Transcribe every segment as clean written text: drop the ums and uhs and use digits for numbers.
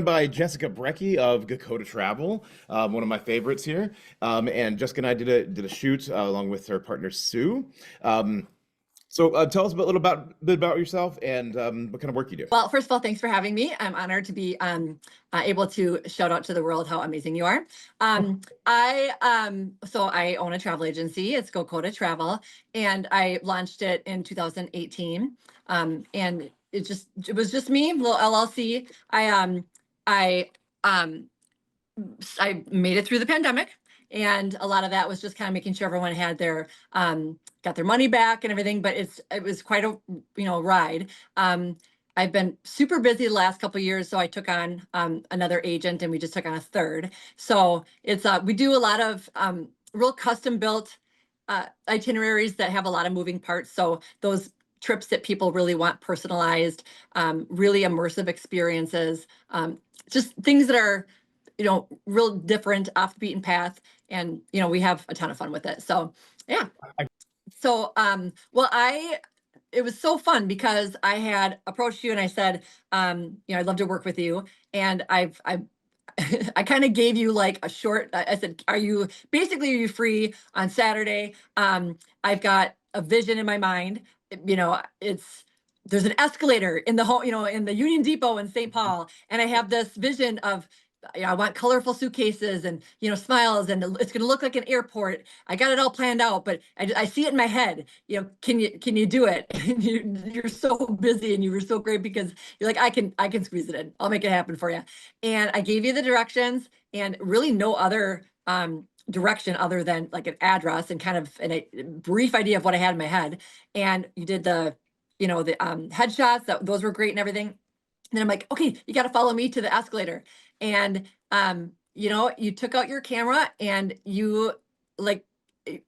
By Jessica Brekke of Gokotta Travel, one of my favorites here. And Jessica and I did a shoot along with her partner Sue. So tell us a little bit about yourself and what kind of work you do. Well, first of all, thanks for having me. I'm honored to be able to shout out to the world how amazing you are. I own a travel agency. It's Gokotta Travel, and I launched it in 2018. And it was just me, little LLC. I um I made it through the pandemic, and a lot of that was just kind of making sure everyone had their got their money back and everything. But it was quite a ride. I've been super busy the last couple of years, so I took on another agent, and we just took on a third. So it's we do a lot of real custom built itineraries that have a lot of moving parts. So those trips that people really want personalized, really immersive experiences, just things that are real different, off the beaten path. And, we have a ton of fun with it. So, yeah. So, it was so fun because I had approached you and I said, I'd love to work with you. And I kind of gave you like a short, I said, are you free on Saturday? I've got a vision in my mind. There's an escalator in the home, in the Union Depot in St. Paul. And I have this vision of, I want colorful suitcases and, smiles, and it's going to look like an airport. I got it all planned out, but I see it in my head. Can you do it? And you're so busy, and you were so great because you're like, I can squeeze it in. I'll make it happen for you. And I gave you the directions, and really no other direction other than like an address and kind of a brief idea of what I had in my head. And you did the headshots. Those were great and everything. And then I'm like, okay, you got to follow me to the escalator. And, you took out your camera and you like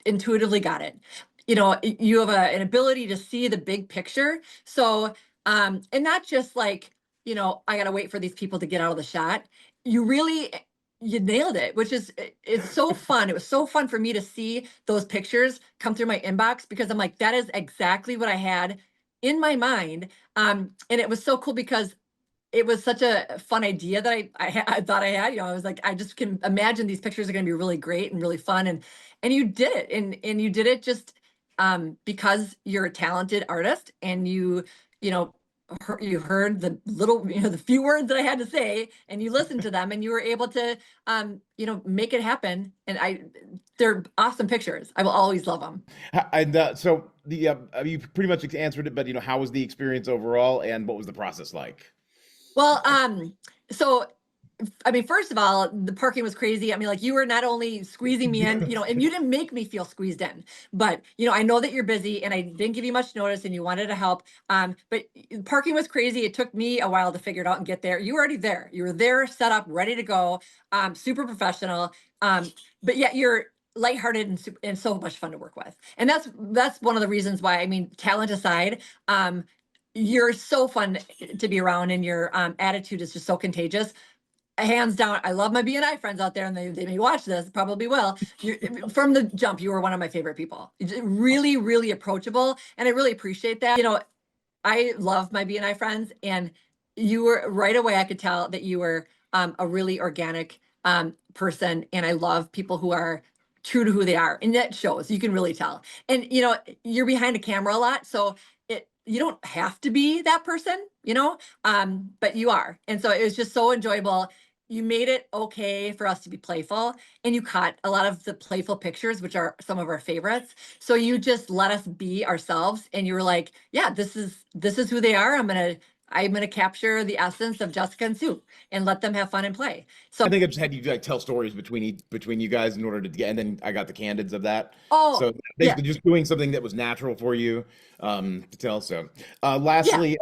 intuitively got it. You have an ability to see the big picture. So, and not just like, I got to wait for these people to get out of the shot. You nailed it, which is, it's so fun. It was so fun for me to see those pictures come through my inbox, because I'm like, that is exactly what I had in my mind. And it was so cool because it was such a fun idea that I thought I had. I was like, I just can imagine these pictures are going to be really great and really fun, and you did it, and you did it just because you're a talented artist, and you heard the little, the few words that I had to say, and you listened to them, and you were able to make it happen. And they're awesome pictures. I will always love them. And so you pretty much answered it, but how was the experience overall, and what was the process like? Well, so I mean, first of all, the parking was crazy. I mean, like, you were not only squeezing me in, and you didn't make me feel squeezed in, but I know that you're busy, and I didn't give you much notice, and you wanted to help. But parking was crazy. It took me a while to figure it out and get there. You were already there. You were there, set up, ready to go. Super professional. But yet you're lighthearted and so much fun to work with. And that's one of the reasons why, I mean, talent aside, you're so fun to be around, and your attitude is just so contagious. Hands down, I love my BNI friends out there, and they may watch this, probably will. From the jump, you were one of my favorite people. Really, really approachable, and I really appreciate that. I love my BNI friends, and you were right away. I could tell that you were a really organic person, and I love people who are true to who they are, and that shows. You can really tell. And you're behind a camera a lot, so you don't have to be that person, but you are. And so it was just so enjoyable. You made it okay for us to be playful, and you caught a lot of the playful pictures, which are some of our favorites. So you just let us be ourselves, and you were like, yeah, this is who they are. I'm gonna capture the essence of Jessica and Sue and let them have fun and play. So I think I just had you like tell stories between you guys in order to get, and then I got the candids of that. oh So yeah, basically, just doing something that was natural for you to tell. So, yeah. lastly,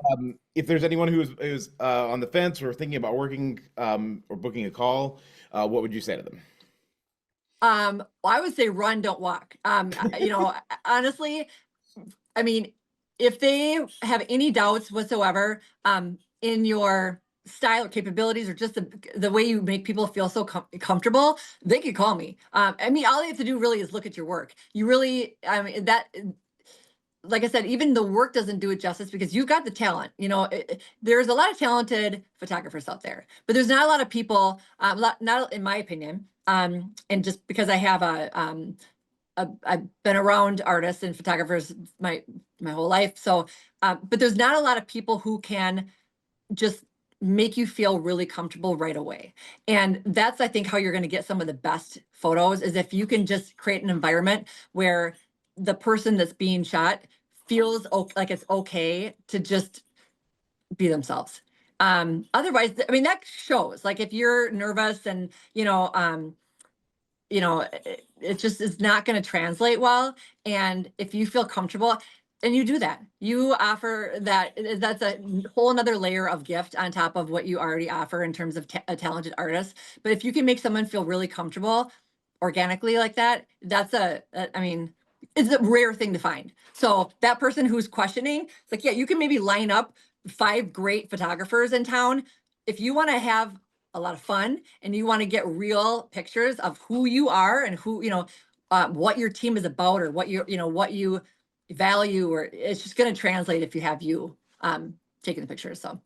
if there's anyone who is on the fence or thinking about working or booking a call, what would you say to them? Well, I would say run, don't walk. Honestly, I mean, if they have any doubts whatsoever in your style or capabilities, or just the way you make people feel so comfortable, they could call me. I mean, all you have to do really is look at your work. You really, I mean, like I said, even the work doesn't do it justice because you've got the talent. There's a lot of talented photographers out there, but there's not a lot of people, not in my opinion. And just because I have I've been around artists and photographers my whole life. So, but there's not a lot of people who can just make you feel really comfortable right away. And that's, I think, how you're going to get some of the best photos is if you can just create an environment where the person that's being shot feels like it's okay to just be themselves. Otherwise, I mean, that shows. Like if you're nervous and it just is not going to translate well. And if you feel comfortable and you do that, you offer that, that's a whole nother layer of gift on top of what you already offer in terms of a talented artist. But if you can make someone feel really comfortable organically like that, I mean, it's a rare thing to find. So that person who's questioning, it's like, yeah, you can maybe line up 5 great photographers in town. If you want to have a lot of fun and you want to get real pictures of who you are and what your team is about or what you value, or it's just going to translate if you have you taking the pictures. So